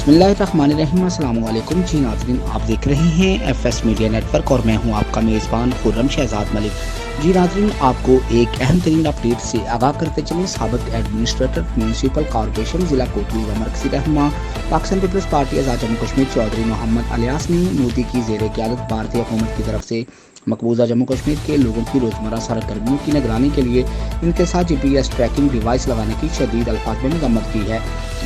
बिस्मिल्लाहिर्रहमानिर्रहीम। अस्सलाम वालेकुम जी नाज़रीन, आप देख रहे हैं एफएस मीडिया नेटवर्क और मैं हूं आपका मेज़बान खुर्रम शहजाद मलिक। जी नाज़रीन, आपको एक अहम तरीन अपडेट से आगाह करते चलें। साबिक़ एडमिनिस्ट्रेटर म्यूनसिपल कॉरपोरेशन ज़िला कोटली व मरकज़ी रहनुमा पाकिस्तान पीपल्स पार्टी आज़ाद जम्मू कश्मीर चौधरी मोहम्मद अलियास ने मोदी की ज़ेर क़यादत भारतीय हुकूमत की तरफ से मकबूजा जम्मू कश्मीर के लोगों की रोज़मर्रा सरगर्मियों की निगरानी के लिए इनके साथ GPS ट्रैकिंग डिवाइस लगाने की शदीद अल्फाज में मज़म्मत की है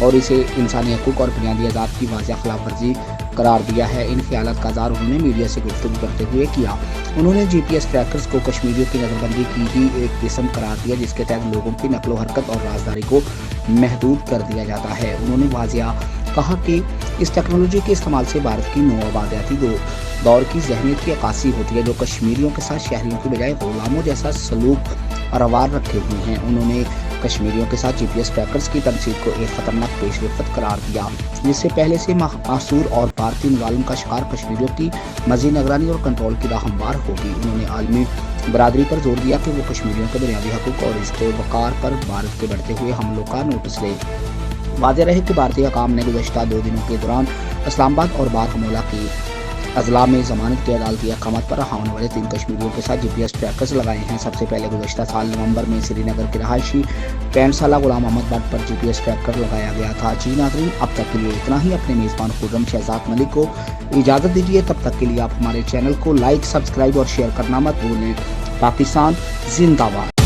और इसे इंसानी हकूक़ और बुनियादी आज़ाद की वाज़ेह खिलाफ वर्जी करार दिया है। इन ख्यालात का इज़हार उन्होंने मीडिया से गुफ्तगू करते हुए किया। उन्होंने GPS ट्रैकर्स को कश्मीरियों की नज़रबंदी की ही एक किस्म करार दिया जिसके तहत लोगों की नकलो हरकत और राजदारी को महदूद कर दिया जाता है। उन्होंने वाज़ेह कहा कि इस टेक्नोलॉजी के इस्तेमाल से भारत की नौआबादियाती दौर की ज़हनीत की अक्कासी होती है जो कश्मीरियों के साथ शहरियों की बजाय गुलामों जैसा सलूक रवार रखे हुए हैं। उन्होंने कश्मीरियों के साथ GPS ट्रैकर्स की तनसीब को एक ख़तरनाक पेशरफ्त करार दिया जिससे पहले से मासूर और भारतीय मुज़ालिम का शिकार कश्मीरियों की मज़ीद निगरानी और कंट्रोल की राह हमवार होगी। उन्होंने आलमी बरादरी पर जोर दिया कि वो कश्मीरियों के बुनियादी हकूक़ और इज़्ज़त वक़ार पर भारत के बढ़ते हुए हमलों का नोटिस ले। वाज़ेह रहे कि भारतीय हुकाम ने गुज़श्ता 2 दिनों के दौरान इस्लामाबाद और बारामूला की अजला में ज़मानत के अदालती अहकामात पर होने वाले 3 कश्मीरियों के साथ GPS ट्रैकर्स लगाए हैं। सबसे पहले गुज़श्ता साल नवंबर में श्रीनगर के रहायशी 65 साला गुलाम अहमद भट्ट पर GPS ट्रैकर लगाया गया था। जी नाज़रीन, अब तक के लिए इतना ही। अपने मेज़बान खुर्रम शहजाद मलिक को इजाज़त दीजिए। तब तक के लिए आप हमारे चैनल को लाइक, सब्सक्राइब और शेयर करना मत भूलें। पाकिस्तान जिंदाबाद।